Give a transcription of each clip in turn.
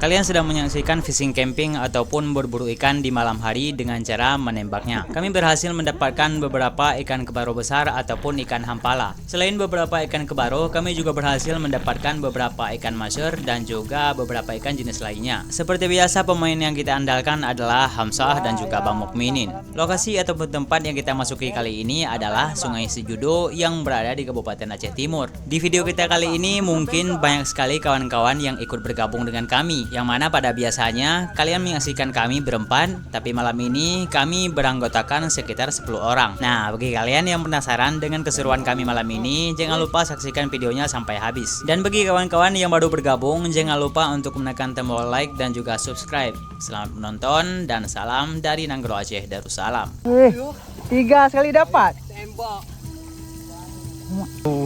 Kalian sedang menyaksikan fishing camping ataupun berburu ikan di malam hari dengan cara menembaknya. Kami berhasil mendapatkan beberapa ikan kebaro besar ataupun ikan hampala. Selain beberapa ikan kebaro, kami juga berhasil mendapatkan beberapa ikan masyur dan juga beberapa ikan jenis lainnya. Seperti biasa, pemain yang kita andalkan adalah Hamzah dan juga Bang Mukminin. Lokasi ataupun tempat yang kita masuki kali ini adalah Sungai Sejudo yang berada di Kabupaten Aceh Timur. Di video kita kali ini mungkin banyak sekali kawan-kawan yang ikut bergabung dengan kami, yang mana pada biasanya kalian menyaksikan kami berempat, tapi malam ini kami beranggotakan sekitar 10 orang. Nah, bagi kalian yang penasaran dengan keseruan kami malam ini, jangan lupa saksikan videonya sampai habis. Dan bagi kawan-kawan yang baru bergabung, jangan lupa untuk menekan tombol like dan juga subscribe. Selamat menonton dan salam dari Nanggro Aceh Darussalam. 3 sekali dapat. Tembak.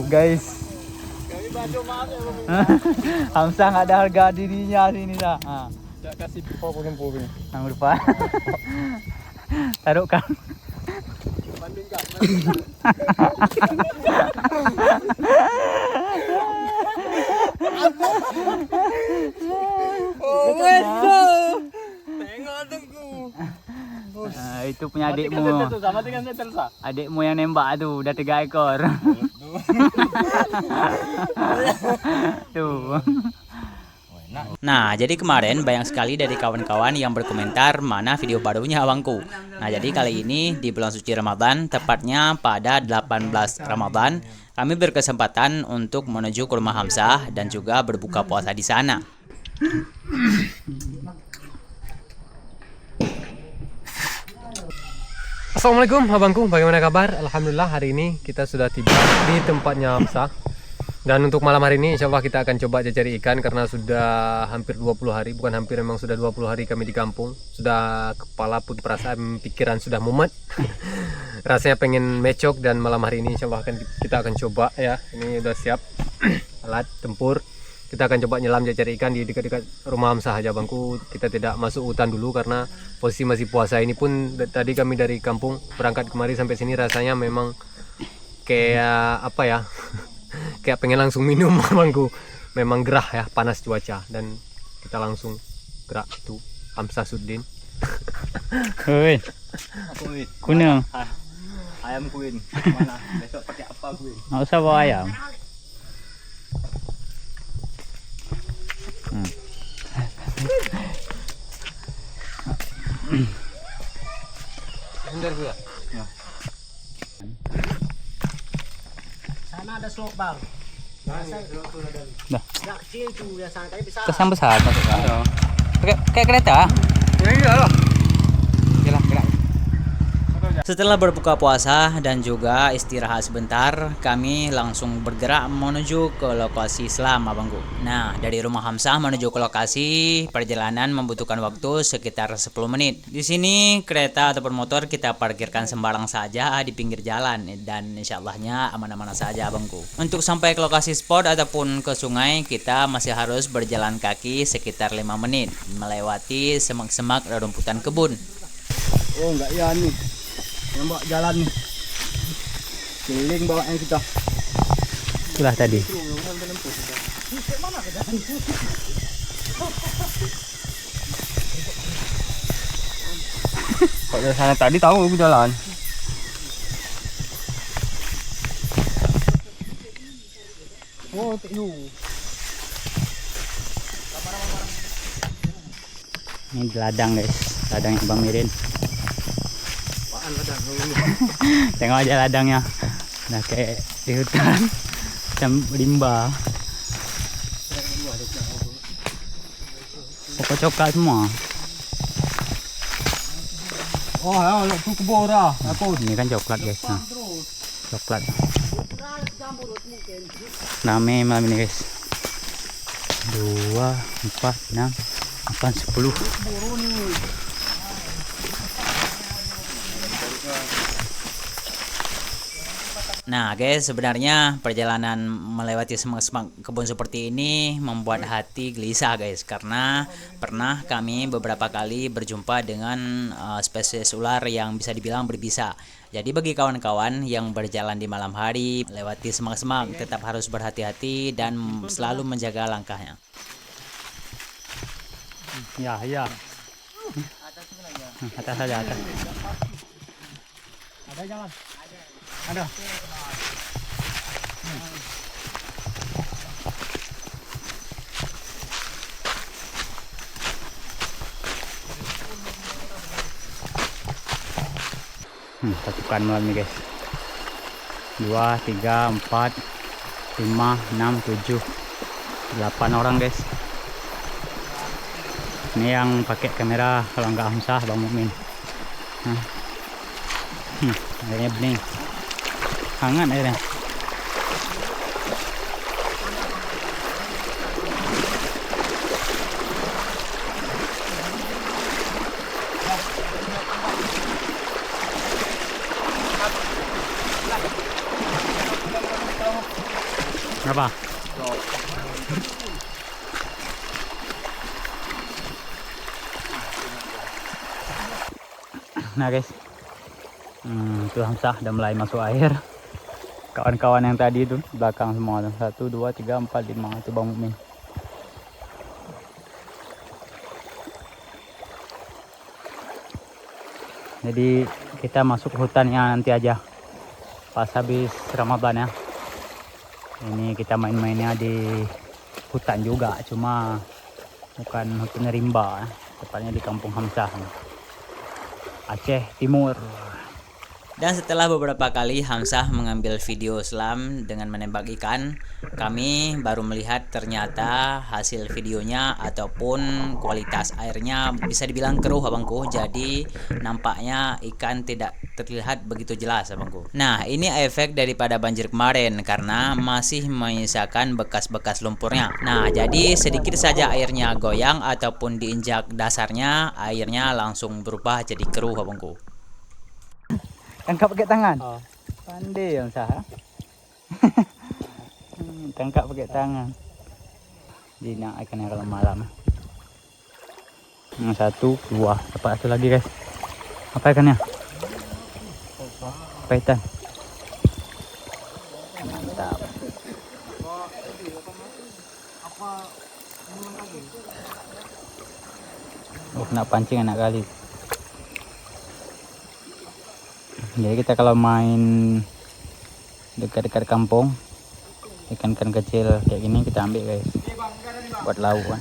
Guys. Hamzah nggak ada harga dirinya sini dah. Tak kasih popo-popo ni. Yang lupa. Taruhkan. Banding kak. Oh, weso. Tengok tunggu. Itu punya adikmu. Sama dengan Telsa. Adikmu yang nembak tu udah 3 ekor. Tuh. Nah, jadi kemarin banyak sekali dari kawan-kawan yang berkomentar mana video barunya abangku. Nah, jadi kali ini di bulan suci Ramadan, tepatnya pada 18 Ramadan, kami berkesempatan untuk menuju ke rumah Hamzah dan juga berbuka puasa di sana. Assalamualaikum abangku, bagaimana kabar? Alhamdulillah hari ini kita sudah tiba di tempatnya Hamzah. Dan untuk malam hari ini insya Allah kita akan coba cari ikan karena sudah hampir 20 hari, bukan hampir, memang sudah 20 hari kami di kampung. Sudah kepala pun perasaan pikiran sudah mumet. Rasanya pengen mecok dan malam hari ini insya Allah kita akan coba ya. Ini udah siap alat tempur. Kita akan coba nyelam cari ikan di dekat-dekat rumah Hamzah aja bangku. Kita tidak masuk hutan dulu karena posisi masih puasa. Ini pun tadi kami dari kampung berangkat kemari sampai sini rasanya memang kayak apa ya? Kayak pengen langsung minum bangku. Memang gerah ya, panas cuaca dan kita langsung gerak itu Hamzah Sudin. Hei. Kuning. Ayam kuin. Mana? Besok pakai apa kuin? Nggak usah bawa ayam. Bentar gue. Ya. Sana ada slok bang. Dah. Nggak kecil tuh yang sana tadi besar. Kesan besar masukkan. Kayak kereta. Ya iya loh. Gerak. Setelah berbuka puasa dan juga istirahat sebentar, kami langsung bergerak menuju ke lokasi selam abangku. Nah, dari rumah Hamzah menuju ke lokasi perjalanan membutuhkan waktu sekitar 10 menit. Di sini kereta ataupun motor kita parkirkan sembarang saja di pinggir jalan dan insyaallah-nya aman-aman saja abangku. Untuk sampai ke lokasi spot ataupun ke sungai, kita masih harus berjalan kaki sekitar 5 menit melewati semak-semak rerumputan kebun. Oh enggak ya nih. Yang bawa jalan nih. Keliling bawanya kita. Itulah tadi. Kok dari sana tadi tahu aku jalan. Oh, itu. Ini di ladang guys, ladangnya Bang Mirin. Tengok aja ladangnya, nah kayak di hutan, macam limbah, pokok coklat semua. Oh, ya, itu kebora. Aku Ini kan coklat guys, nah coklat. Rame malam ini guys. 2, 4, 6, 8, 10. Nah guys, sebenarnya perjalanan melewati semak-semak kebun seperti ini membuat hati gelisah guys, karena pernah kami beberapa kali berjumpa dengan spesies ular yang bisa dibilang berbisa. Jadi bagi kawan-kawan yang berjalan di malam hari lewati semak-semak, tetap harus berhati-hati dan selalu menjaga langkahnya. Ya, ya. Atas saja, atas. Ada jalan. Ada. Pasukan malam nih guys. 2, 3, 4, 5, 6, 7, 8 orang guys. Ini yang pakai kamera, kalau nggak Hamzah, Bang Mukmin. Airnya bening, hangat airnya. Berapa? Nah guys, itu Hamzah udah mulai masuk air. Kawan-kawan yang tadi itu belakang semua tuh. 1, 2, 3, 4, 5 itu Bang Mukmin. Jadi kita masuk hutannya nanti aja pas habis Ramadan ya. Ini kita main-mainnya di hutan juga, cuma bukan hutan rimba, tepatnya di Kampung Hamzah, Aceh Timur. Dan setelah beberapa kali Hamzah mengambil video selam dengan menembak ikan, kami baru melihat ternyata hasil videonya ataupun kualitas airnya bisa dibilang keruh abangku. Jadi nampaknya ikan tidak terlihat begitu jelas abangku. Nah, ini efek daripada banjir kemarin karena masih menyisakan bekas-bekas lumpurnya. Nah, jadi sedikit saja airnya goyang ataupun diinjak dasarnya, airnya langsung berubah jadi keruh abangku. Tangkap pakai tangan. Pandai yang sah. Tangkap pakai tangan. Jadi nak ikan kalau malam. Yang 1, 2, dapat satu lagi guys. Apa ikannya? Paitan. Mantap. Nak pancing enak kali. Jadi kita kalau main dekat-dekat kampung, ikan-ikan kecil kayak gini kita ambil guys, buat lauk kan.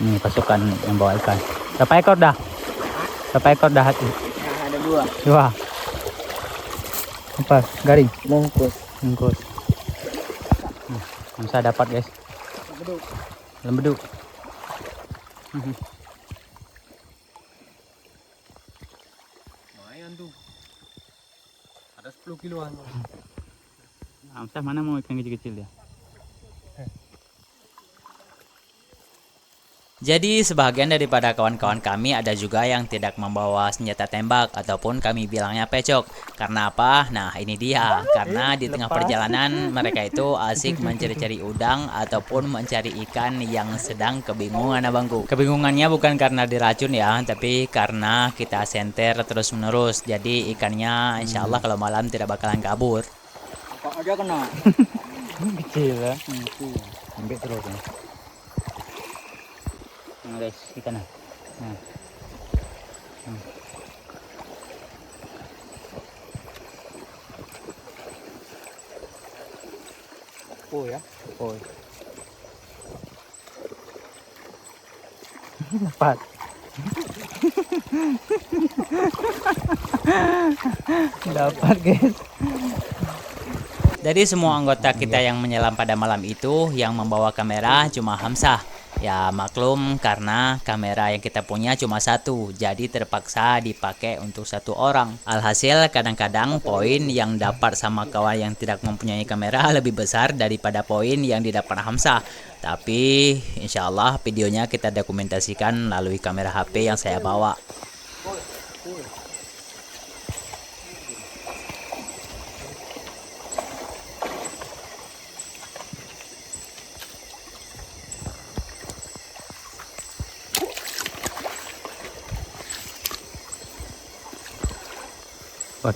Ini pasukan yang bawa ikan. Berapa ekor dah? Berapa ekor dah hati? Ada 2. 2. Apa? Garing? Bungkus. Bungkus. Bisa dapat guys. Lembeduk. Lumayan tuh. Ada 10 kiloan. Hamzah mana mau ikan kecil-kecil dia? Jadi sebagian daripada kawan-kawan kami ada juga yang tidak membawa senjata tembak ataupun kami bilangnya pecok. Karena apa? Nah ini dia. Karena di tengah perjalanan mereka itu asik mencari-cari udang ataupun mencari ikan yang sedang kebingungan abangku. Kebingungannya bukan karena diracun ya, tapi karena kita senter terus menerus. Jadi ikannya insya Allah kalau malam tidak bakalan kabur. Apa aja kena. Kecil ya. Ambil terus ya. Nah guys, ikan nah. Oh ya, oh. Dapat. Dapat guys. Dari semua anggota kita yang menyelam pada malam itu, yang membawa kamera cuma Hamzah. Ya maklum karena kamera yang kita punya cuma 1, jadi terpaksa dipakai untuk 1 orang. Alhasil kadang-kadang poin yang dapat sama kawan yang tidak mempunyai kamera lebih besar daripada poin yang didapat Hamzah. Tapi insya Allah videonya kita dokumentasikan melalui kamera HP yang saya bawa.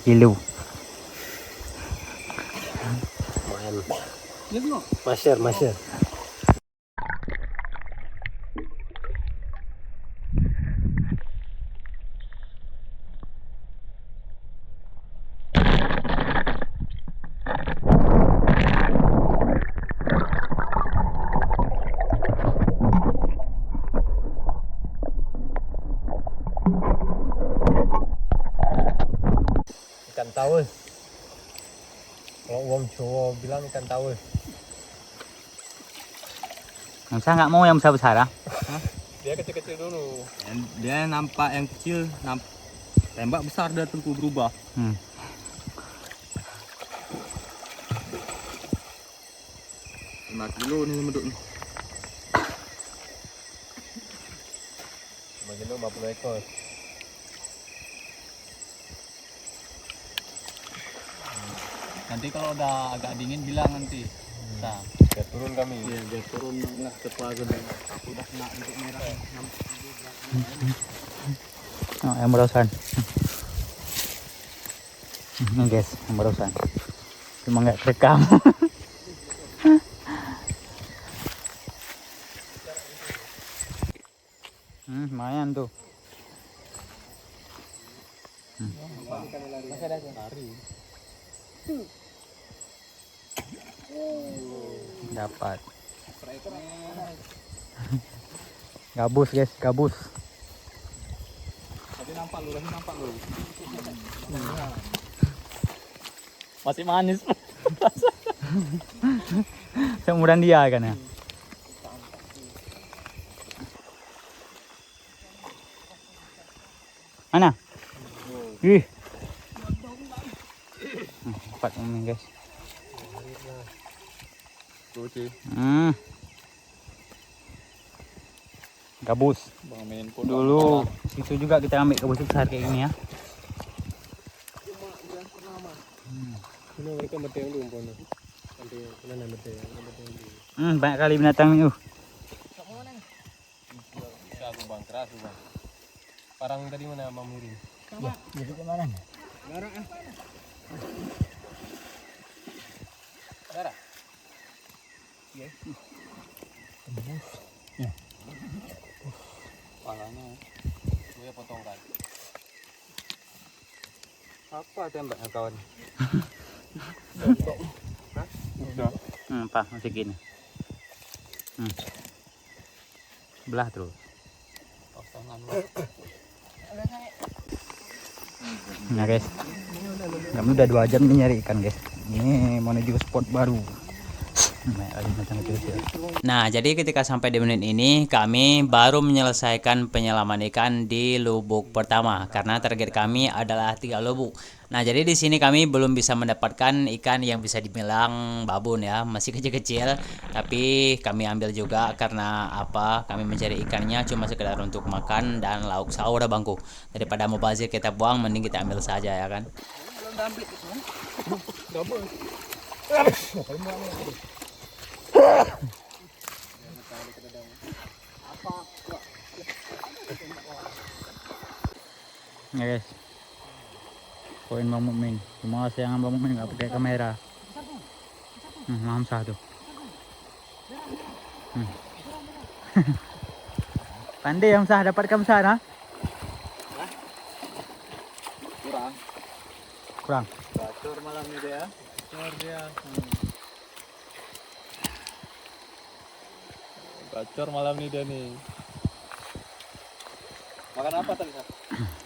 Kilo. Lumayan Masyar, masyar. Ikan tawus. Kalau Om Jowo bilang ikan tawus. Yang saya nggak mau yang besar-besar ah. Dia kecil-kecil dulu. Dia nampak yang kecil, tembak besar dia tentu berubah. 5 kilo nih meduk nih. 5 kilo 50 ekor. Nanti kalau udah agak dingin bilang nanti. Nah, Biar turun kami. iya biar turun lah cepat gede. Aku udah kena untuk merah. Oh, yang barusan. Ini guys, yang barusan. Cuma nggak kerekam. Lumayan tuh. Dapat. Gabus guys, gabus. Tadi nampak lu. Masih manis. Seumuran dia kan ya. Mana? Ih. Dapat ini guys. Gabus. Bang main Dulu situ juga kita ambil gabus besar kayak gini ya. Ini mereka beteng dulu umpamanya. Nanti mana beteng? Banyak kali binatang nih. Bisa aku bang, keras aku bang. Parang tadi mana Bang Miring? Ya, jadi kemana? Darah ah. Darah. Iya. Tembus. Ya. Palanya. Gue potong kan. Apa tembaknya kawan? Udah. Pak, masih gini. Belah terus. Nah guys, kami udah 2 jam nih nyari ikan guys. Ini menuju spot baru. Nah, jadi ketika sampai di menit ini, kami baru menyelesaikan penyelaman ikan di lubuk pertama karena target kami adalah 3 lubuk. Nah, jadi di sini kami belum bisa mendapatkan ikan yang bisa dibilang babon ya, masih kecil-kecil. Tapi kami ambil juga karena apa? Kami mencari ikannya cuma sekedar untuk makan dan lauk sahur bangku. Daripada mubazir kita buang, mending kita ambil saja ya kan. Ya guys, poin Bang Mukmin. Cuma sayang Bang Mukmin nggak pakai kamera. Hamzah tuh. Pandai Hamzah dapat Hamzah nah? Kurang. Bacor malam ini dia. Bacor dia. Bacor malam ini dia nih. Makan apa tadi?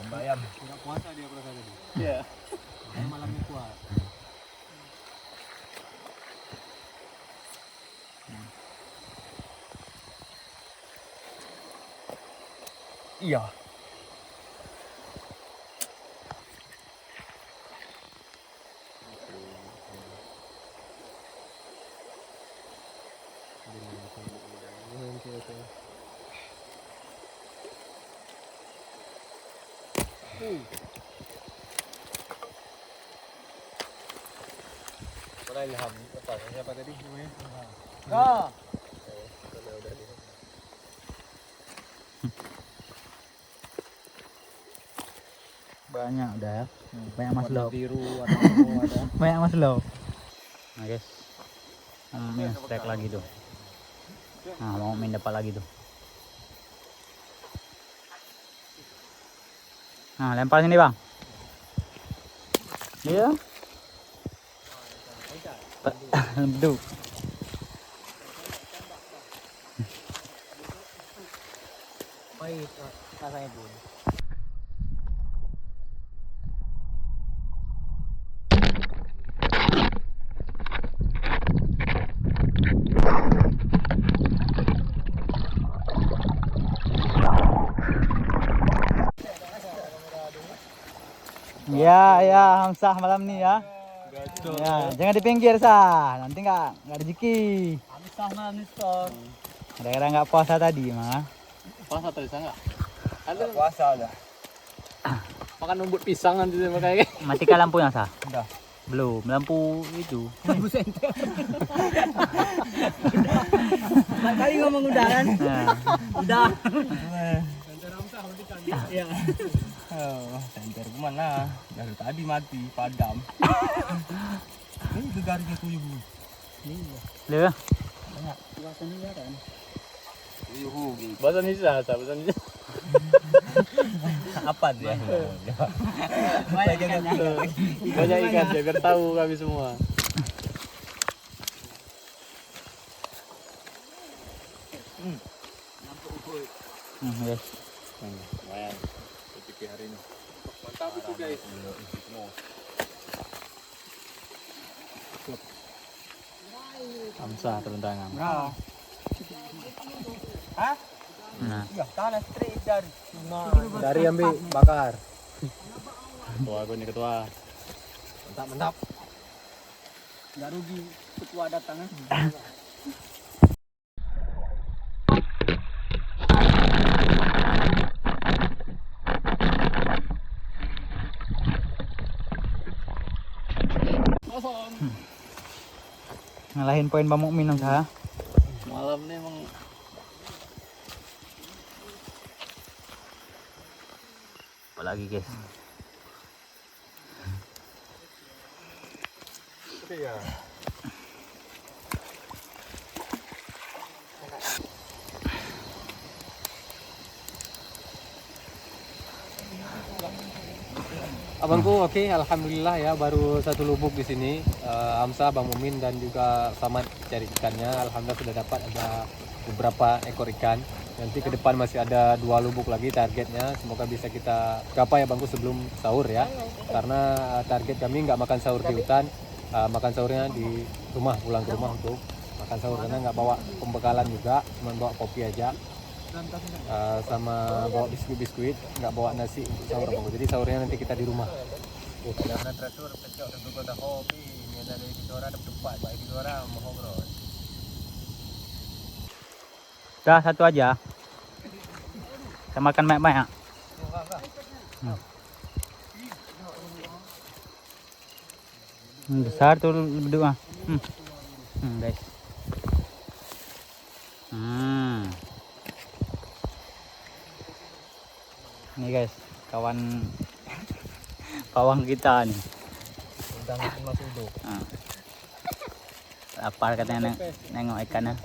Bayam. Enggak puasa dia berasa tadi. Iya. Malamnya kuat. Iya. Mana Ilham? Apa? Siapa tadi namanya? Ah. Banyak udah ya. Banyak mas lo. Biru ada. Banyak mas lo. Nah guys, Min strike lagi tuh. Nah, mau Min dapat lagi tuh. Nah, lempar sini bang. Iya. Duh. Pahit rasanya pun. Ya, ya, Hamzah malam nih ya. Ya, jangan di pinggir sah, nanti nggak rezeki. Habis sama Mister. Kadang-kadang nggak puasa tadi mah. Puasa tadi sangat. Ada puasa udah. Makan numbut pisang nanti sama kayak. Matikan lampunya sah. Udah. Belum, lampu itu. Lampu senter. Udah. Kali ngomong udah kan? Nah, Udah. Senter Hamzah matikan. Iya. Oh, senter kemana? Dari tadi mati, padam. Ini gegarnya tuyul. Iya. Leh. Bahasa Indonesia kan? Bahasa Indonesia, bahasa Indonesia. Apa dia? Banyak ikan ya, biar tahu kami semua. Yes. Lumayan, rezeki hari ini. Mantap itu guys. Hamzah turun tangan. Nah. Iya, tanah straight dari ambil bakar. Ketua gue nih ketua. Mantap, mantap. Enggak rugi ketua datang kan. Ngalahin poin Bang Mukmin dong sah. Malam nih emang Apa lagi guys? ya. Abangku, oke, alhamdulillah ya baru satu lubuk di sini. Hamzah, Bang Mumin dan juga Samad cari ikannya. Alhamdulillah sudah dapat ada beberapa ekor ikan. Nanti ke depan masih ada 2 lubuk lagi targetnya. Semoga bisa kita gapai ya Bangku sebelum sahur ya. Karena target kami nggak makan sahur di hutan, makan sahurnya di rumah, pulang ke rumah untuk makan sahur karena nggak bawa pembekalan juga, cuma bawa kopi aja. Sama bawa biskuit, nggak bawa nasi untuk sahur Bang. Jadi sahurnya nanti kita di rumah. Karena teratur pecah untuk kota kopi, ini ada di orang ada tempat, baik di orang mau ngobrol. Dah satu aja. Kita makan banyak-banyak. Besar tuh berdua. Guys. Ini guys, kawan pawang kita nih. Udah masuk dulu. Lapar katanya nengok ikannya.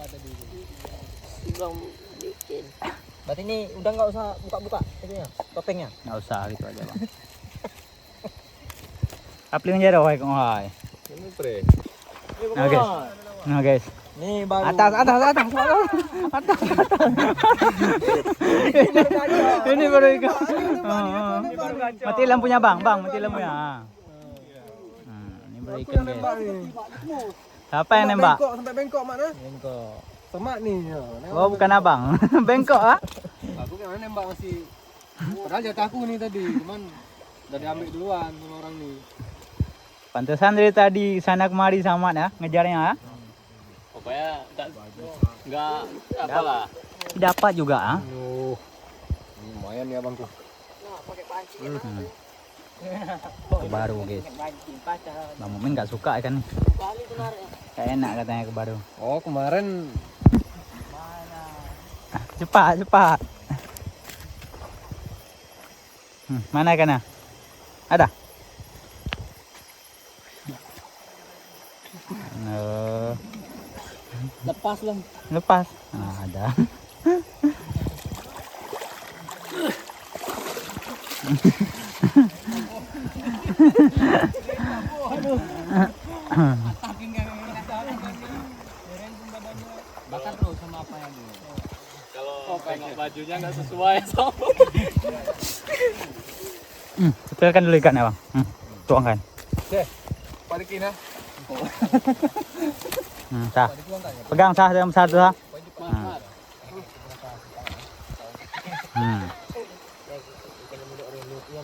Berarti ini udah nggak usah buka-buka itunya, topengnya. Nggak usah gitu aja bang. Apling aja dah kong hai. Ini pre. Nah guys. Nih baru. Atas. Ini baru ikan. Mati lampunya bang, mati lampunya. Ini baru ikan guys. Siapa yang nembak? Sampai bengkok mana? Bengkok. Semak nih. Oh bukan abang, bengkok ah? Aku kan nembak masih. Padahal jatah aku nih tadi, cuman udah diambil duluan sama orang nih. Pantesan dari tadi sana kemari sama ya ngejarnya ah? Pokoknya nggak apalah. Dapat juga ah? Lumayan ya bangku. Kebaru guys. Bang Mumin nggak suka ikan nih. Kayak enak katanya kebaru. Oh kemarin Cepat. Mana ikannya? Ada? Lepas lah. Lepas. Nah, ada. Bakar terus sama apa yang dulu. Kalau bajunya nggak sesuai sama. Setelkan dulu ikan ya bang. Tuangkan. Oke, balikin ya. Sah. Pegang sah dalam satu sah.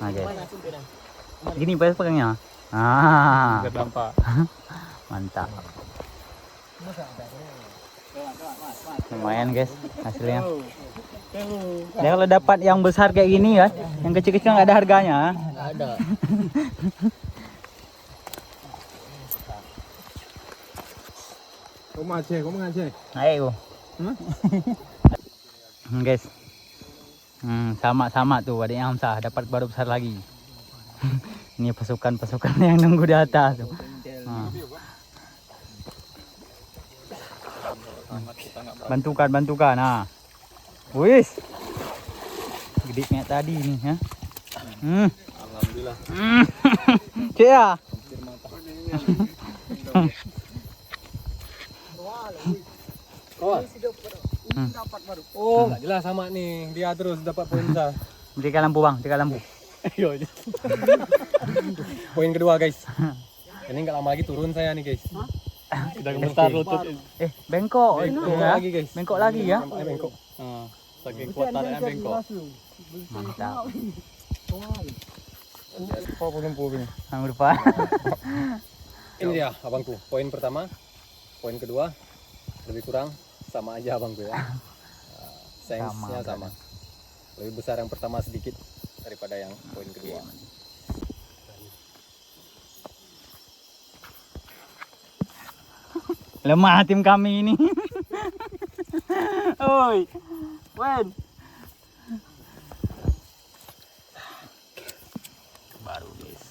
Oke. Gini pegangnya. Terdampak. Mantap. Lumayan guys hasilnya. Ya kalau dapat yang besar kayak gini kan, yang kecil-kecil nggak ada harganya. Ada. Kau mengaceh. Ayo. Guys. Sama-sama tuh adiknya Hamzah dapat baru besar lagi. Ini pasukan-pasukan yang nunggu di atas tuh. Bantukan. Nah. Wis. Gede kayak tadi nih ya. Alhamdulillah. Cek ya. Oh, nggak jelas sama nih. Dia terus dapat poin besar. Berikan lampu bang, berikan lampu. Poin kedua guys. Ini nggak lama lagi turun saya nih guys. Udah gemetar lutut. Bengkok itu Bengkok ya. lagi, guys. Bengkok lagi ya. Bengkok. Saking kuat tariknya bengkok. Mantap. Oh, pelumpuh ini. Yang depan. Ini dia abangku. Poin pertama, poin kedua lebih kurang sama aja abangku ya. Size-nya sama. Lebih besar yang pertama sedikit daripada yang poin kedua. Lemah tim kami ini. Oi. Wen. Baru guys.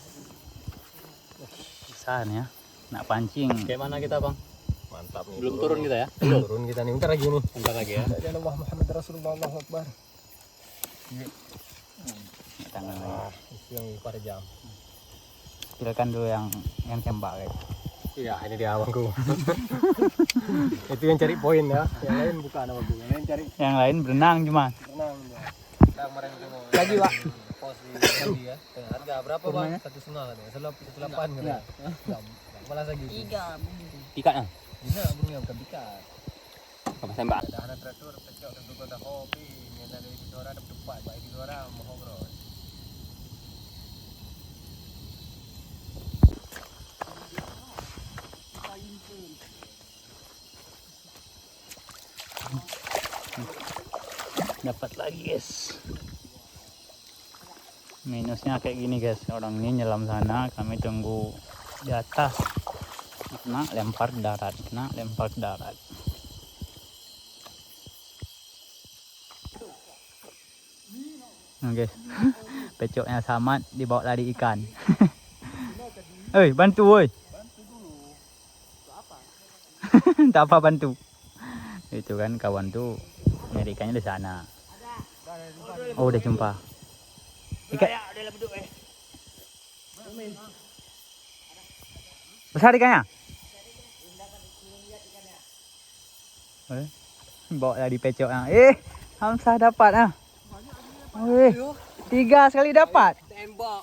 Besar ya. Nak pancing. Kayak mana kita bang? Mantap nih. Belum turun kita ya? Belum turun kita nih. Bentar lagi nih. Bentar lagi ya. Ya Allah Muhammad Rasulullah Allahu Akbar. Tangan Itu yang pada jam. Silakan dulu yang tembak guys. Iya, ini dia abangku. Itu yang cari poin ya. Yang lain bukan abangku. Yang lain cari Yang lain berenang cuma. renang dia. Kita kemarin ketemu. Lagi Pak. Pos di tadi ya. Harga berapa bang? 1,5 katanya. 1,8 katanya. Enggak malas lagi. 3. Pikat ah. Bisa burungnya bukan pikat. Apa tembak? Ada anak teratur, pecok dan tukang dah hobi. Ini ada di suara ada tempat, baik di suara mau ngobrol. Dapat lagi guys. Minusnya kayak gini guys, orang ini nyelam sana, kami tunggu di atas. Kena lempar ke darat, kena lempar ke darat. Nah guys, pecoknya Samad dibawa lari ikan. Oi, bantu woi. Tak apa bantu. Itu kan kawan tuh nyari ikannya di sana. Oh udah jumpa. Ikan. Besar ikannya? Bawa lari pecoknya. Hamzah dapat ah. 3 sekali dapat. Tembak.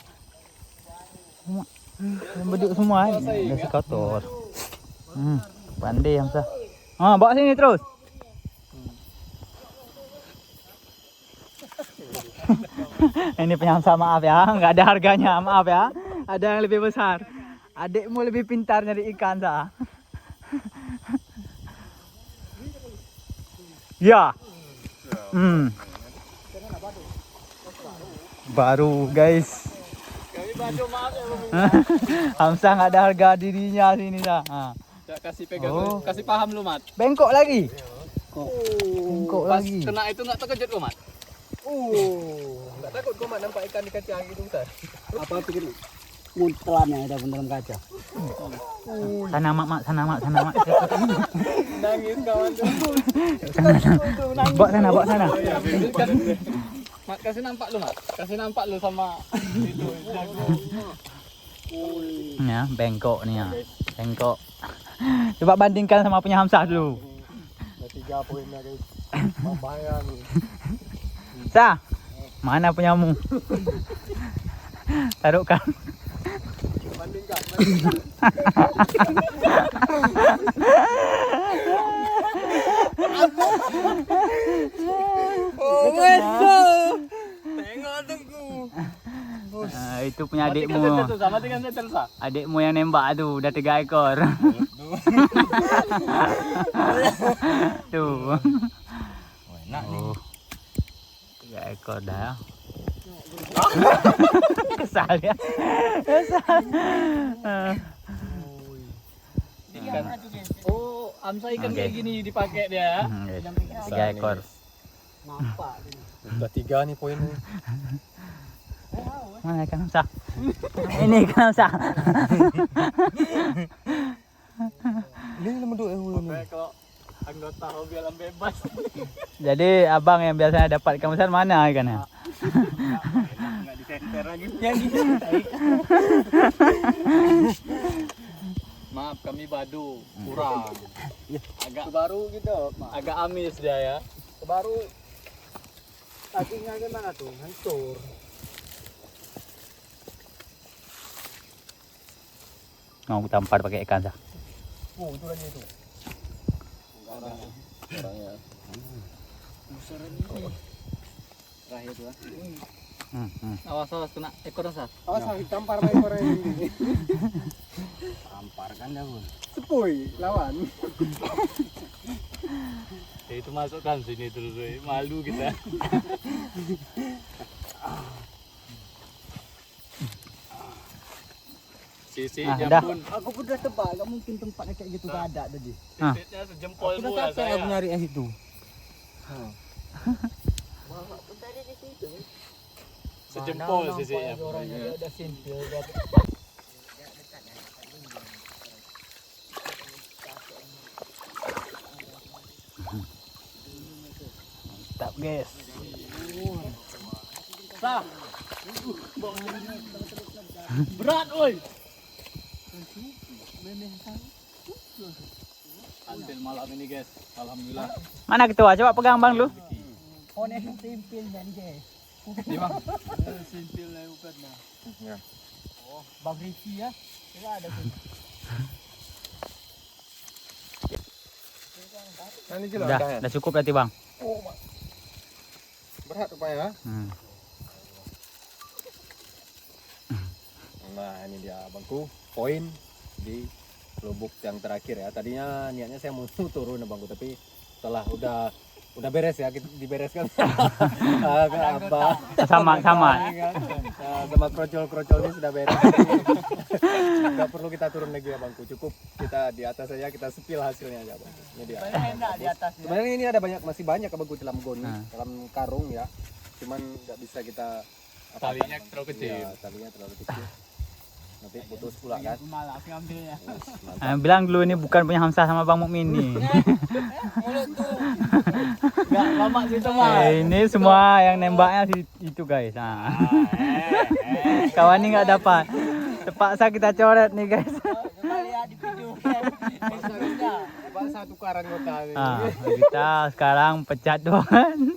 Yang beduk semua dah sekotor. Pandai Hamzah. Bawa sini terus. Ini penyamsa maaf ya, nggak ada harganya, maaf ya. Ada yang lebih besar. Adikmu lebih pintar nyari ikan sah. Ya. Baru guys. Hamzah nggak ada harga dirinya sini sah. Kasih pegang, kasih paham lu Mat. Bengkok lagi. Bengkok lagi. Kena itu nggak terkejut lu Mat? Enggak takut kau mak nampak ikan di kacang gitu besar. Apa pikir lu? Muntelan yang ada dalam kaca. Sana mak, sana mak. Nangis kawan tuh. Bawa sana. Mak, kasih nampak lu, Mak. Kasih nampak lu sama itu. Ya, bengkok nih ya. Bengkok. Coba bandingkan sama punya Hamzah dulu. Ada 3 poin dah, guys. Bahaya nih. Sa, mana punyamu? Taruhkan. Bandingkan. Oh, tengok tunggu. Itu punya adikmu. Sama dengan saya Sa. Adikmu yang nembak tuh udah 3 ekor. Tuh. Enak nih. 3 ekor dah. Kesal ya. Kesal. Ikan. Oh, Hamzah ikan Oke. kayak gini dipakai dia. 3 ekor. Udah 3 nih poinnya. Mana ikan Hamzah? Ini ikan Hamzah. Ini lemeduk nih. Kalau anggota hobi alam bebas. Jadi abang yang biasanya dapat ikan besar mana ikannya? Enggak disenter lagi. Yang Maaf, kami Badu kurang. Agak baru gitu. Agak amis dia ya. Baru dagingnya gimana tuh? Hancur. Mau tampar pakai ikan sah. Oh, itu lagi itu. Orangnya. Terakhir tuh. Awas kena ekor Sas. Awas tampar sama ekor ini. Tampar kan dah pun. Sepoi lawan. Itu masukkan sini terus, malu kita. Sisinya pun. Aku udah tebak, gak mungkin tempatnya kayak gitu gak ada tadi. Titiknya sejempol Aku udah bola capek aku saya. nyari yang itu. Sejempol sisinya. Orangnya dia udah simpil. Mantap guys. Sah. Berat oi. Hasil malam ini guys, alhamdulillah. Mana ketua? Coba pegang bang lu. Oh nih simpil dan guys. Di bang. Simpil lah bukan dah. Ya. Oh, Bang Riki ya. Enggak ada tuh. Nah, ini jelas Udah cukup berarti bang. Berat rupanya. Hmm. Nah, ini dia abangku, poin di lubuk yang terakhir ya. Tadinya niatnya saya mau turun abangku, tapi setelah udah beres ya, kita dibereskan sama Abah. Sama. Nah, sama krocol ini sudah beres. Nggak perlu kita turun lagi ya bangku, cukup kita di atas saja, kita sepil hasilnya aja bang. Ini dia. Enak di atas. Sebenarnya ini ada masih banyak abangku dalam gon, dalam karung ya. Cuman nggak bisa kita talinya terlalu kecil. Ya, talinya terlalu kecil. Nanti putus pula kan. Malah aku ambil ya. Bilang dulu ini bukan punya Hamzah sama Bang Mukmin nih. Mulut tuh. Enggak lama situ mah. Ini semua yang nembaknya itu guys. Nah. Kawan ini nggak dapat. Terpaksa kita coret nih guys. Kembali ya di video. Satu karang kota ini. Nah, kita sekarang pecat doang.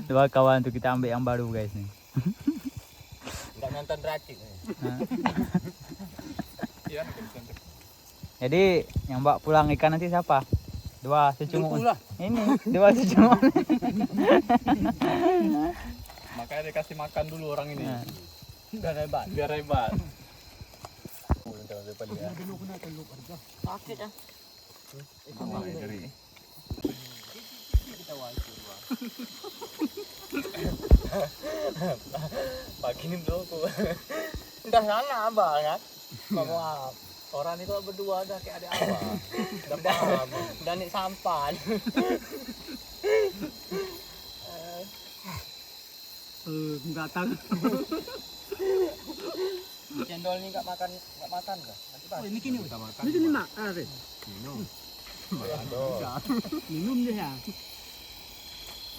2 kawan tuh kita ambil yang baru guys nih. Enggak nonton Dracik. Iya, Jadi yang bawa pulang ikan nanti siapa? 2 secumuk. Lah. Ini 2 secumuk. Makanya dikasih makan dulu orang ini. Nah. Biar hebat. Sakit ah. Pakinin dulu aku. Udah sana abang kan. Bawa orang ini kalau berdua udah kayak adik abang. Udah paham. Udah nik sampan. Datang. Cendol ini nggak makan kah? Nanti pas. ini kini. Kita makan. Ini kini mak. Minum. Minum deh ya.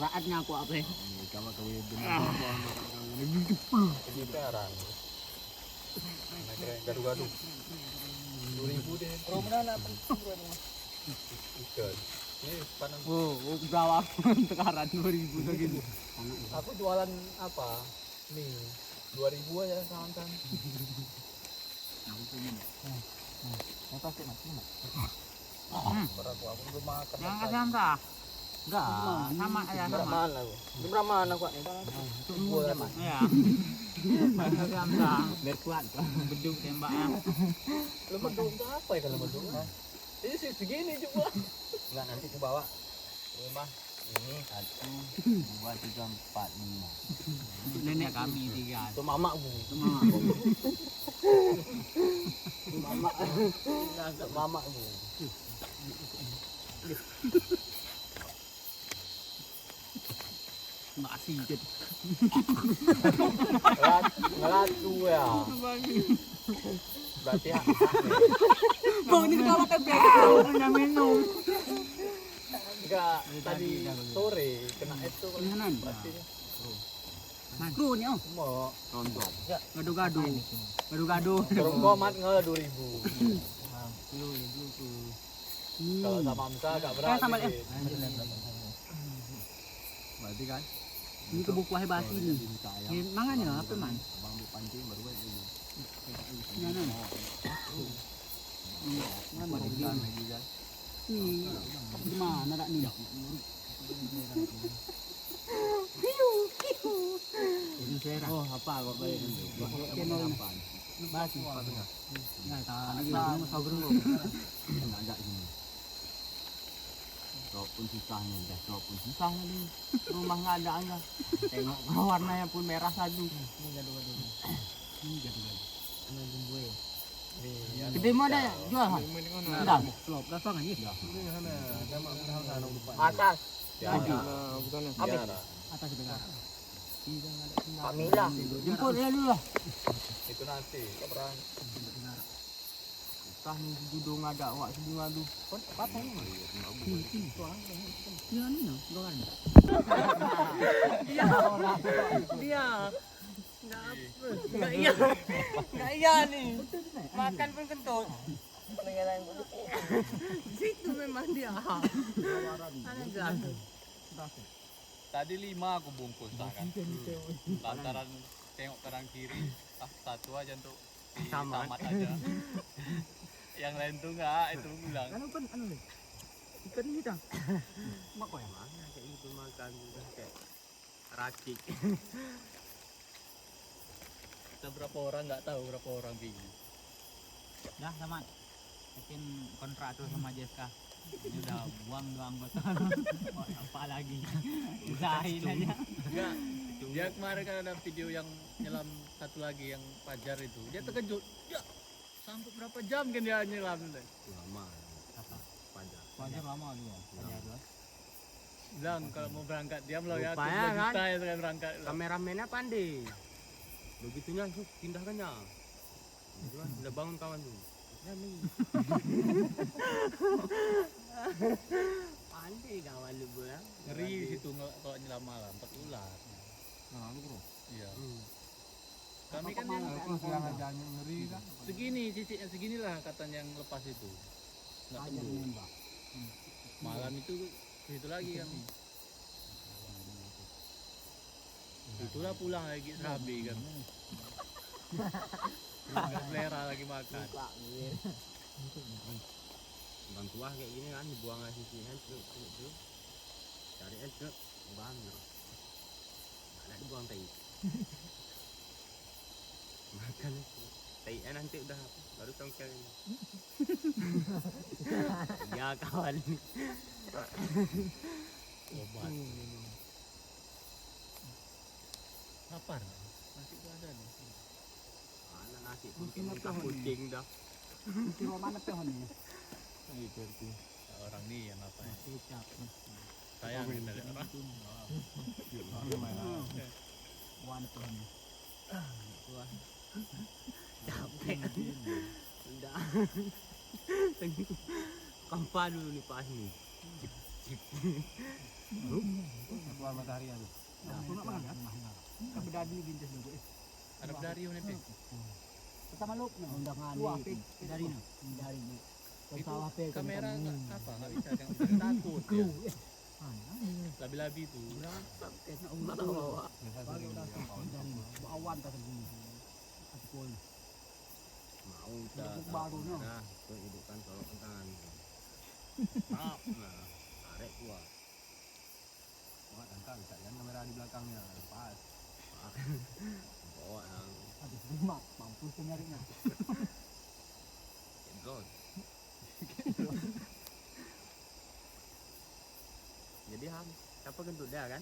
Raatnya aku apa ya? Kamu kawin benar. Ini peran. Gaduh-gaduh. 2000 deh. Rombongan apa? Ikan. Ini panas. Oh, berapa tekaran 2000 segini. Aku jualan apa? Mie. 2000 aja kawan-kawan. Aku belum makan. Yang kasih Hamsa? Enggak, sama ya sama. Beramaan aku. Ini beramaan aku nih. Tunggu zaman. Iya. Kasih Hamsa. Biar kuat. Beduk tembaknya. Lemedung itu apa ya kalau lemedung? Ini segini juga. Enggak, nanti aku bawa rumah ini 1, 2, 3, 4, 5. Nenek kami 3. Itu mamaku. Mamaku. Masih jadi. Ngelatu ya. Berarti hak. Bang ini kalau kebek punya minum. Enggak, tadi sore kena itu Kenanan. pastinya. Makro nih oh. Mau nonton. Gaduh-gaduh. Gaduh-gaduh. Terus gua mat nge 2000. Kalau sama Hamsa enggak berani. sama sih. Berarti kan Ini kebuku hebat ini. Ini mangan ya apa man? abang ambil pancing baru buat ini. Kenanan. Bukan lagi kan. Gimana dak nih? Oh, apa kok kayak gitu? Masih. Nah, lagi mau sabar dulu. Enggak ada ini. Walaupun susahnya, walaupun susahnya di rumah nggak ada aja. Tengok warnanya pun merah satu. Ini gaduh-gaduh. Gede mau ada jual kan? Enggak, klop langsung aja. Atas. Jadi, Habis. Atas sebelah. Pamila. jemput dia dulu lah. Itu nanti kapan? Susah nih judul nggak ada awak sedih ngadu. Apa ini? Iya nih, doang. Dia. Enggak iya. Enggak iya nih. Makan pun kentut. Situ memang dia. Ada jelas. Tadi 5 aku bungkus kan. Lantaran tengok kanan kiri, satu aja untuk Sama. tamat aja. Yang lain tuh enggak, itu bilang. Kan open anu nih. Ikan ini dah. Mak kok emang kayak gitu makan udah kayak racik. Kita berapa orang nggak tahu berapa orang bingung. Dah sama. Mungkin kontrak tuh sama Jeska. Ini udah buang 2 anggota. Mau apa lagi? Usahain aja. Enggak. Dia kemarin kan ada video yang nyelam satu lagi yang Fajar itu. Dia terkejut. Ya, sampai berapa jam kan dia nyelam itu. Lama. Apa? Panjang. Panjang lama dia. Bilang kalau mau berangkat diam loh ya. Rupanya 2 kan. juta ya sekali berangkat. Kameramennya pandai. Begitunya yuk pindahkannya. Udah bangun kawan tuh. Ya nih. Pandai kawan lu bilang. Ngeri di situ kalau nyelam malam, ular. Nah, lu bro. Iya. Kami kan yang ngeri kan. segini, ciciknya segini lah katanya yang lepas itu. Nggak tembus. Malam itu situ lagi kami. Itulah pulang lagi serabi kan. Selera lagi makan. Bang tua kayak gini kan dibuang aja sisinya tuh. Cari aja banyak. Ada dibuang tai. Makan tai nanti udah baru tongkel ini. Ya kawan. Obat. Lapar. Nasi itu ada nih. Mana nasi mungkin kucing dah. Kira mana tuh nih? Orang nih yang apa ya? Kecap. Sayang kita lihat orang. Wan tuh nih. Capek. Udah. Kampa dulu nih pas nih. Keluar matahari itu. Ada dari mana Pe? Itu kamera apa? Nggak bisa kan takut ya. Labi-labi itu. Mau hidupkan kalau kan. Maaf, nah, tarik keluar. Wah, angkat bisa kan kamera di belakangnya. Pas. Bawa yang drone. Jadi siapa kentut dia kan?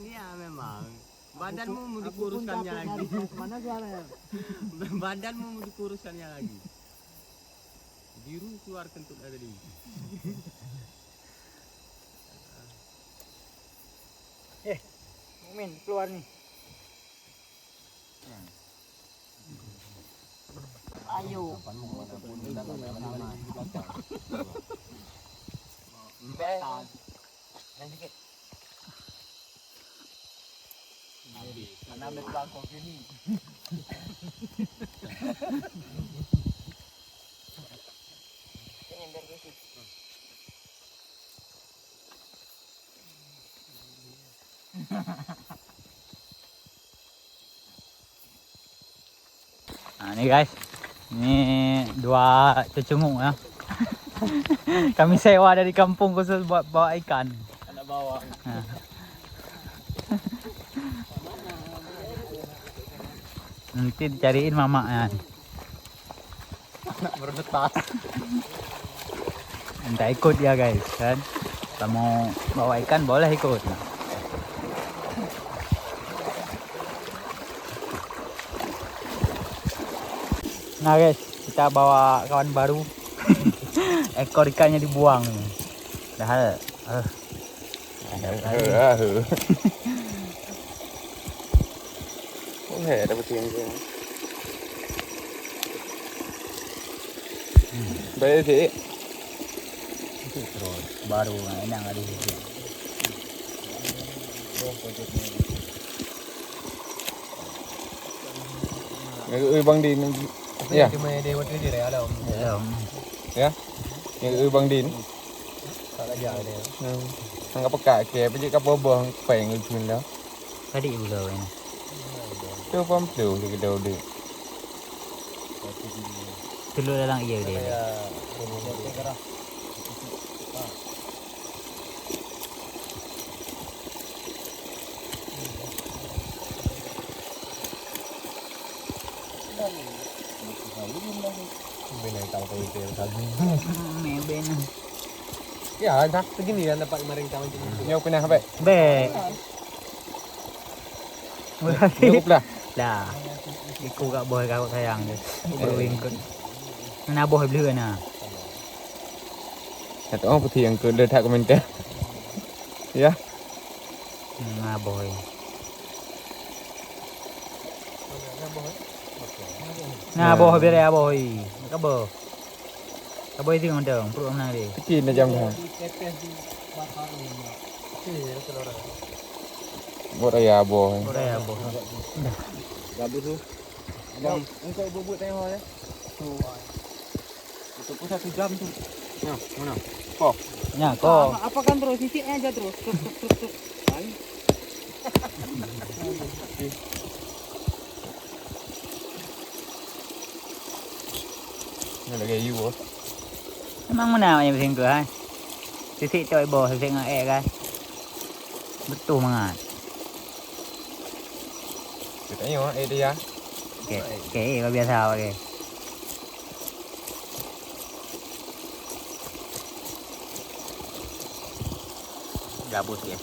Iya memang. Badanmu mau dikuruskannya lagi. Mana suaranya? Badanmu mau dikuruskannya lagi. Biru keluar kentut tadi. Mumin keluar nih. Ayo. Karena ambil bangkok ini. Nah ini guys, ini dua cecunguk ya. Kami sewa dari kampung khusus buat bawa ikan. Anak bawang. Nah. Nanti dicariin mamanya. Anak berdetak. Minta ikut ya guys kan. Kalau mau bawa ikan boleh ikut. Nah guys, kita bawa kawan baru. Ekor ikannya dibuang. Padahal Dapat yang dia. Baik sih. terus baru ini yang ada di sini. Bang Din. Ya. Cuma dia waktu dia ada om. Ya, Yang Bang Din. Tak aja dia. Ang kapag kaya pwede ka po ba ang pahingag nila? tadi udah ini. Ito pam tuh di daw di. Telur lang iya dia. Binay tahu kalau itu tadi. Meben. Ya, dah segini ya dapat kemarin kawan cuma. Nyaw pinah ba? Be. Cukup lah. Dah. Iku gak boleh kau sayang deh. Berwing ke. Nah boleh beli na. At ang pati ang kulo ta komenta. Ya. Nah boleh. Nah boleh biar ya boleh. Kau boleh. Kau boleh tinggal dong. Perlu mana dia? Kecil na jam dah. Buat ya boy. Boleh ya boleh. Gabus tu. Bang, engkau bubut tengok ya. Tu. Itu pun 1 jam tu. Nah, mana? Kok. Nah kau. Apa kan terus sisi aja terus. Terus. Ini lagi you boh. Emang mana yang penting ke hai? Sisi coy boh sisi ngaek kan. Betul banget. Kita tengok dia. Oke, biasa pakai. Gabus ya.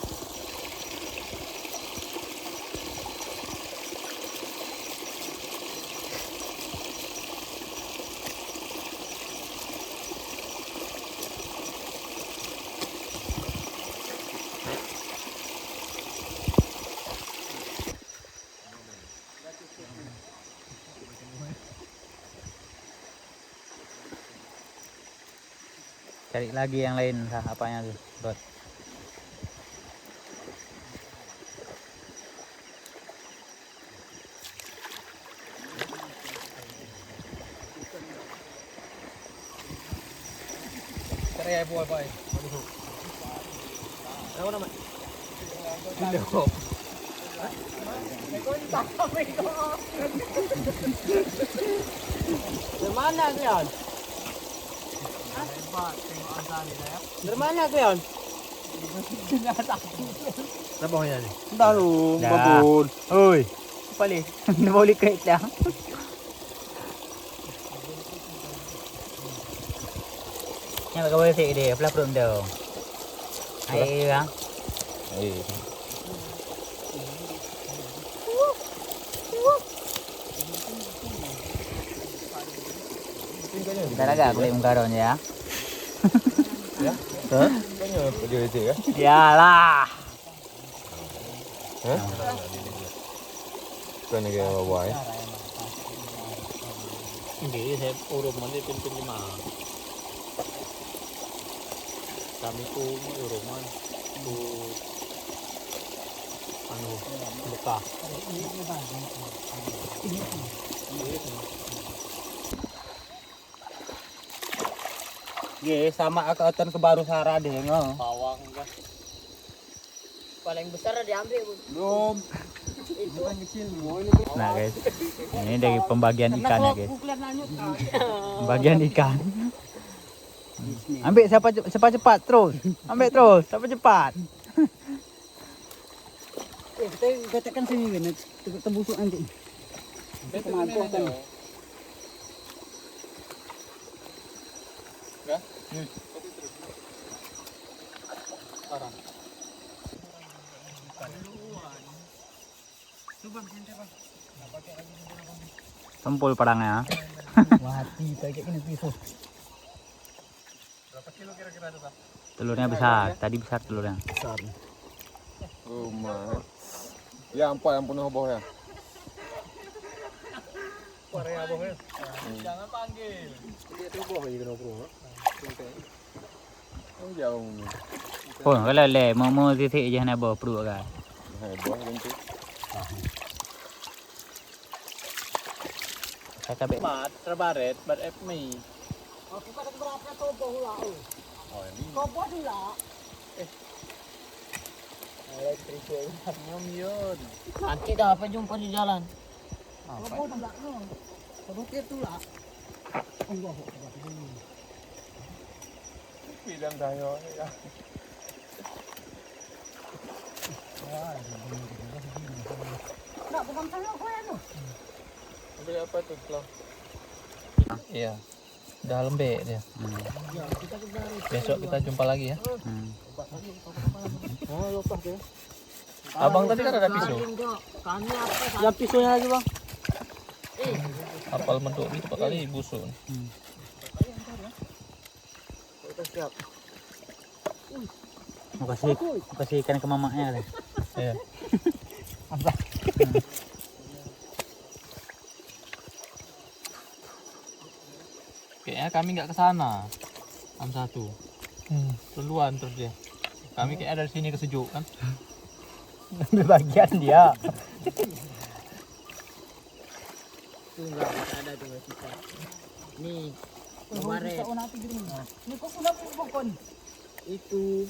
Cari lagi yang lain, apanya tuh, Bro? Cari ya boy boy. Ano naman? Dari mana kalian? Dari mana kalian? Nabaw yan eh. Dalo, Dah. babon. Oi, Pali. boleh kait dah. Yang kau boleh take dia, pelapun dong. Air bang. Kita agak kulit menggaronya ya. Ya? Tuh. Kanya pergi itu ya. Yalah. Kan lagi bawa ya. Hindi, saya urut mandi pimpin lima. Kami ku urut man. Ku anu Mekah. Ye, sama akatan ke baru Sara deh ngah. Pawang enggak. Paling besar diambil, Bu. Belum. Itu Nah guys, ini dari pembagian ikan ya guys. Bukan nanyut. Pembagian ikan. Ambil siapa cepat terus. Ambil terus, siapa cepat. Kita katakan sini kan, tembusuk nanti. Kita mampu kan. Sempul padangnya. Mati pakai kena pisau. Berapa kilo kira-kira ada Pak? Telurnya besar, tadi besar telurnya. Oh my. Ya ampun yang penuh bawah ya. Korea boh ya. Jangan panggil. Dia tuh boh lagi kena bro. Oh jauh. Oh, kalau le mau titik je nak bawa perut kan. Hai bawah bentuk. Kata bet. Mat terbaret, bar FMI. Aku kata berapa kau bola? Oh ini. Kau buat lah. Ngom yun. Nanti dah apa jumpa di jalan. Kau buat lah no. Kau buat itu lah. Allah. Bilang tayo ya. Nak bukan saya kau ya no. Ambil apa tuh, Klo? Iya. Udah lembek dia. Besok kita jumpa lagi ya. Oh, lupa ke. Abang tadi kan ada pisau. Kami apa? Yang pisaunya lagi, Bang. Apal menduk ini 4 kali busuk. Mau kasih ikan ke mamanya deh. Iya. Kayaknya kami nggak ke sana. Am 1. Duluan terus dia. Kami kayak dari sini ke sejuk kan. Ambil bagian dia. Itu enggak ada tuh kita. Nih. Kemarin. Ini kok sudah pokoknya. Itu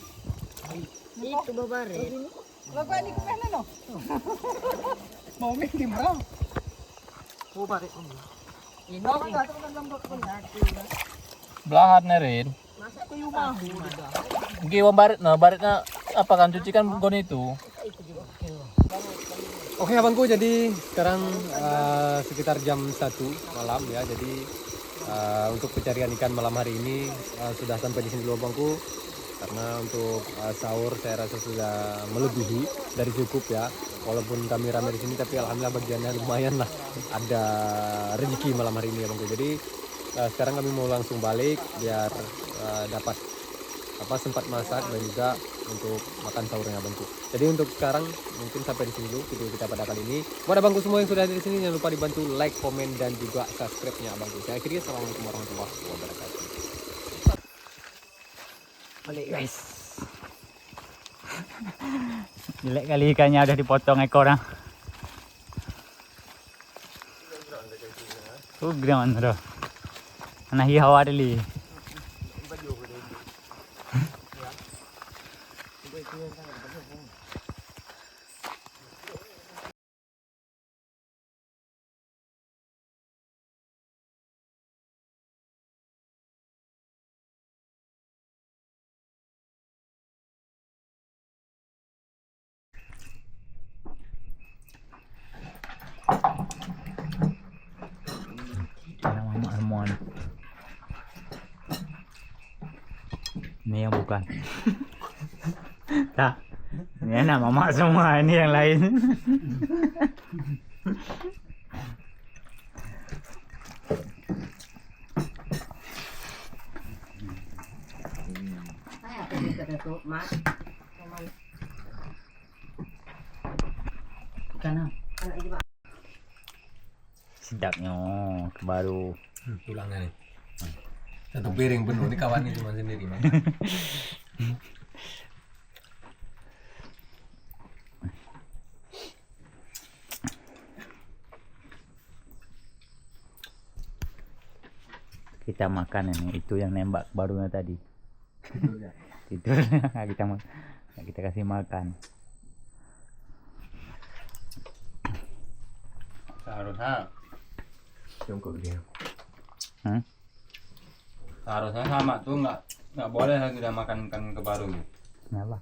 babaret. Lagu ini ke mana no? Mau minum berapa? Oh, baret. Ini Belahan nerin. masa ke rumah. Giwan baretnya apa kan cuci kan gon itu. Oke abangku, jadi sekarang sekitar jam 1 malam ya. Jadi untuk pencarian ikan malam hari ini sudah sampai di sini dulu abangku. Karena untuk sahur saya rasa sudah melebihi dari cukup ya. Walaupun kami ramai di sini tapi alhamdulillah bagiannya lumayan lah. Ada rezeki malam hari ini abangku. Jadi sekarang kami mau langsung balik biar dapat sempat masak dan juga untuk makan sahurnya abangku. Jadi untuk sekarang mungkin sampai di sini dulu video kita pada kali ini. Buat abangku semua yang sudah ada di sini jangan lupa dibantu like, komen dan juga subscribe-nya abangku. Saya akhiri, assalamualaikum warahmatullahi wabarakatuh. Balik guys. Jelek kali ikannya udah dipotong ekornya. Gede bro. Mana hiau ada li. Mama Armon. Ini yang bukan. Tak. Ini anak mama semua, ini yang lain. Sedapnya baru. Tulangnya nih. Satu piring penuh ini kawan ini cuma sendiri. Man. Kita makan ini, itu yang nembak barunya tadi. Tidur. kita kasih makan. Seharusnya Jongkok dia. seharusnya sama tuh nggak boleh kita makan ikan kebaru. Kenapa?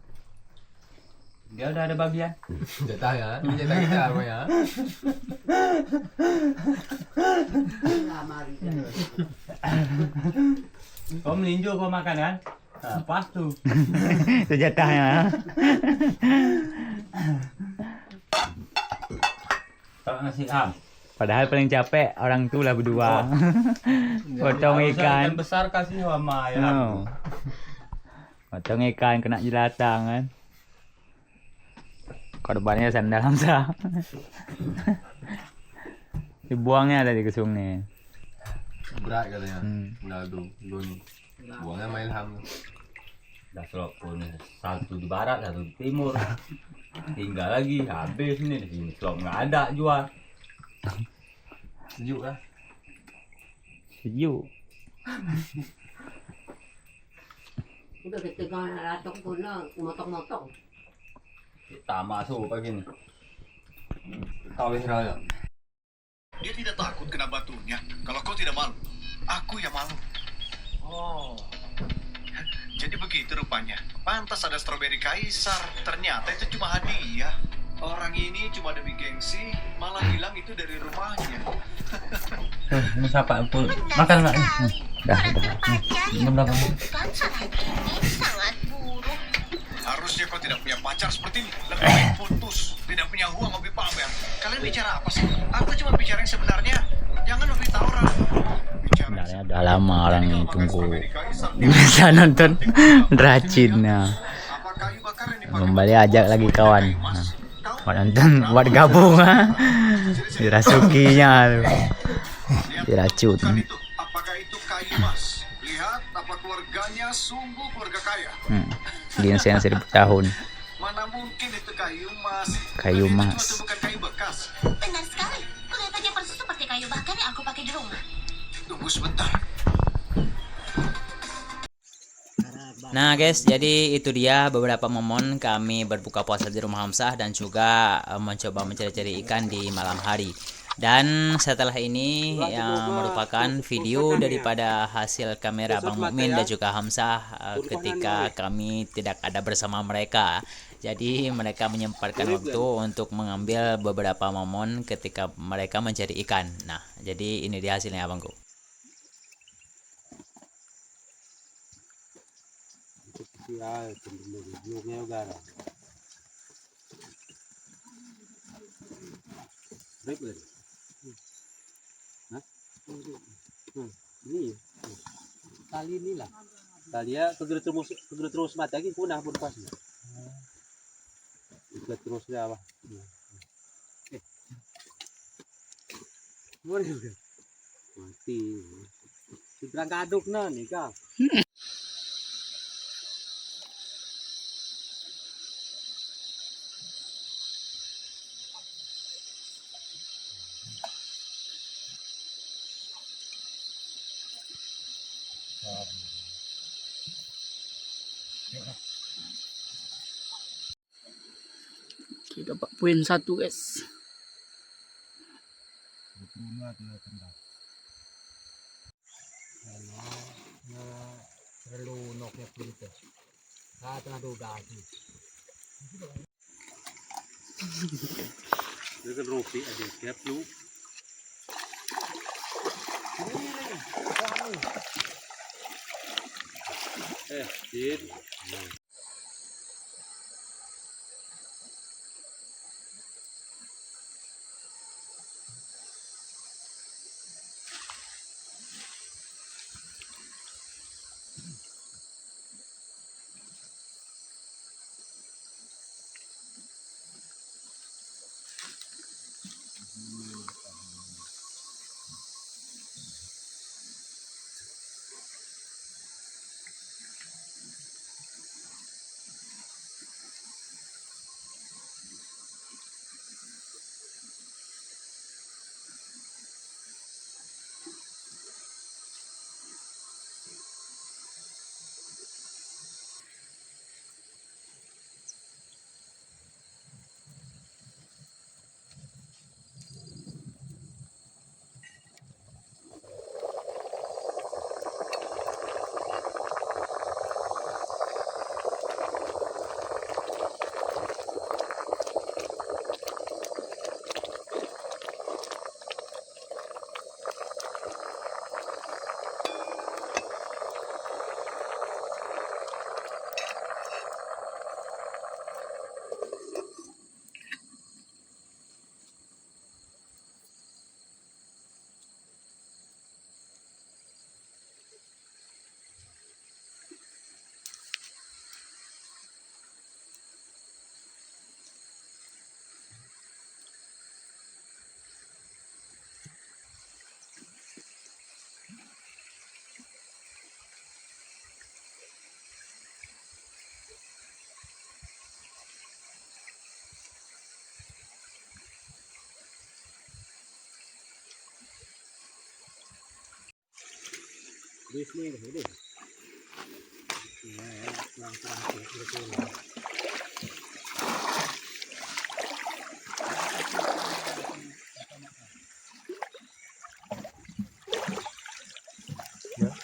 Dia udah ada bagian. Jatah ya, ini jatah kita apa ya? Kau melinjo kau makan kan? Nah, pas tuh. Itu jatahnya. Kalau ngasih am. Padahal paling capek orang tuh lah berdua. Potong Harusnya ikan. besar kasih sama ya. Oh. Potong ikan kena jelatang kan. Korbannya sandal Hamzah. Dibuangnya tadi ke sungai. Berat katanya. Udah dulu nih. Buangnya main ham. Udah selop pun satu di barat, satu di timur. Tinggal lagi habis nih di sini selop nggak ada jual. Sejuk lah. Sejuk. Udah ketika latok pun motong-motong. Kita masuk pagi nih. Tahu Israel. Dia tidak takut kena batunya. Kalau kau tidak malu, aku yang malu. Oh, jadi begitu rupanya. Pantas ada stroberi kaisar. Ternyata itu cuma hadiah. Orang ini cuma demi gengsi, malah bilang itu dari rumahnya. Ini siapa aku makan nggak? Dah. Belakang. Sangat buruk. Harusnya kau tidak punya pacar seperti ini. Lebih baik putus. Tidak punya uang lebih pamer. Kalian bicara apa sih? Aku cuma bicara yang sebenarnya. Jangan lebih tahu orang. Sebenarnya udah lama orang tunggu bisa nonton Racinnya. Kembali ajak lagi kawan. Buat nonton, buat gabung dirasukinya tuh. Diracun. Apakah itu kayu mas? Lihat apa keluarganya sungguh keluarga kaya. Ginseng 1000 tahun. Mana mungkin itu kayu mas? Kayu mas. Itu bukan kayu bekas. Benar sekali. Kelihatannya persis seperti kayu bakar yang aku pakai di rumah. Tunggu sebentar. Nah guys, jadi itu dia beberapa momen kami berbuka puasa di rumah Hamzah dan juga mencoba mencari-cari ikan di malam hari. Dan setelah ini yang merupakan video daripada hasil kamera Bang Mukmin dan juga Hamzah ketika kami tidak ada bersama mereka. Jadi mereka menyempatkan waktu untuk mengambil beberapa momen ketika mereka mencari ikan. Nah, jadi ini dia hasilnya abangku. Ini tali ini lah. Tali ya terus mati lagi punah pun pas. Terus dia apa? Boleh juga. Mati. Diberang kaduk nih kak. Oke, dapat poin 1 guys.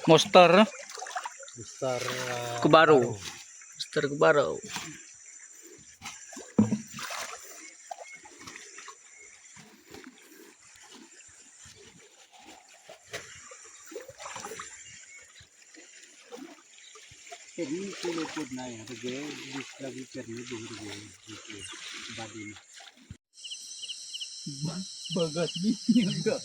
Monster Kebaru. Monster Kebaru. Bagat ini enggak.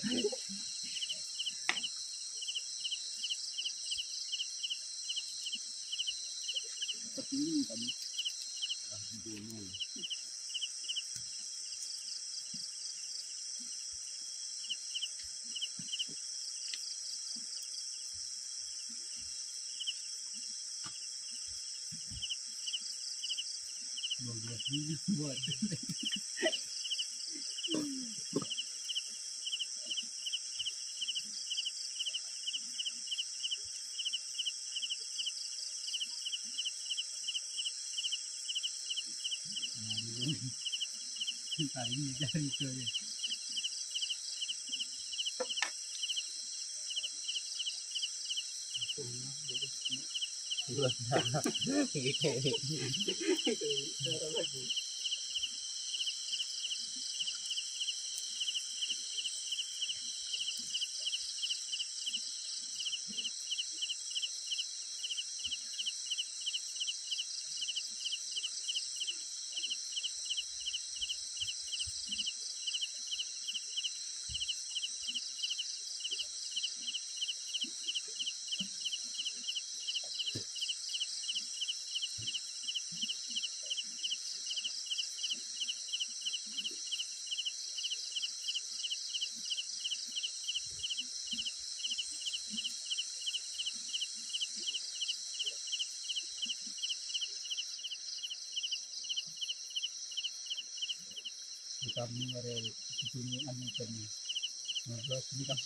Kami merel ini anu kami. Nabas ini kan.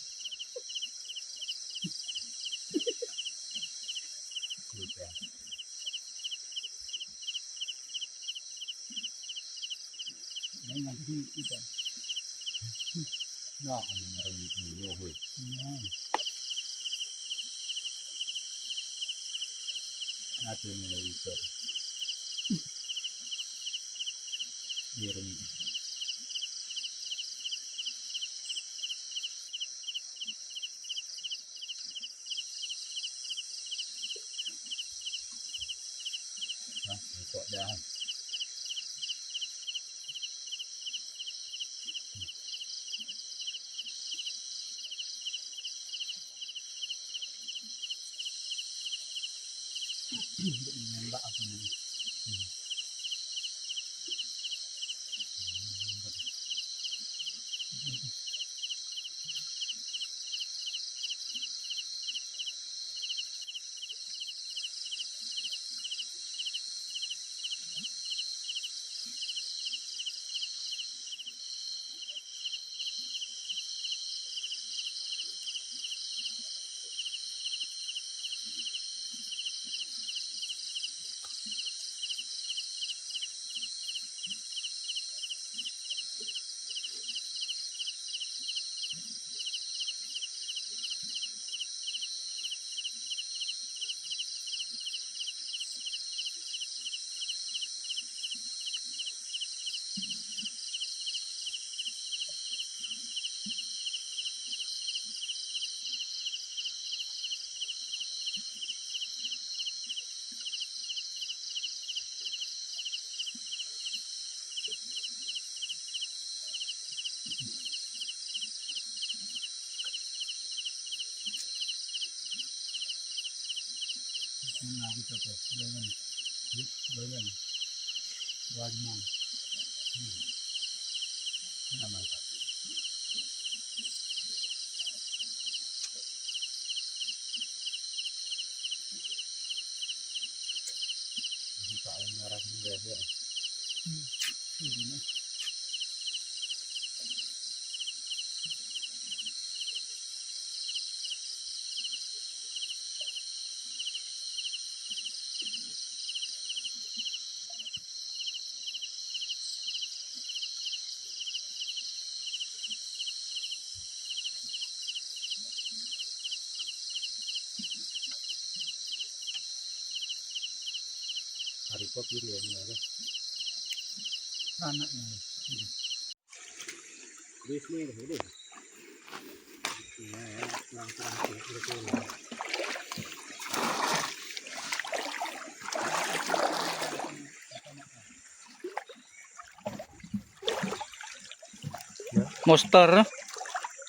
Monster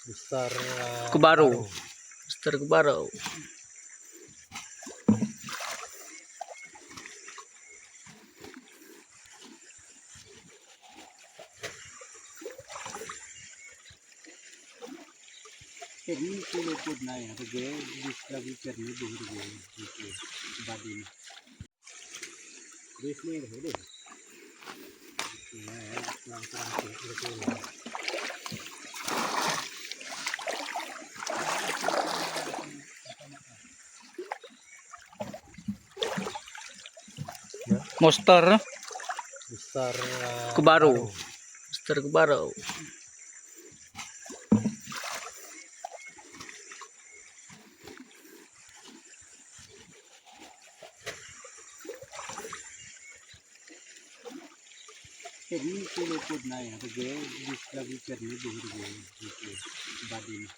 Besar Kebaru. Monster Kebaru. Ini kulo pud na ya, pergi bis lagi kerni dulu gitu, badin. Bis ni deh. Ya, kurang itu. Monster besar Kebaru. Monster Kebaru. Ini kulo pud na ya, pergi bis lagi kerni dulu gitu, badin.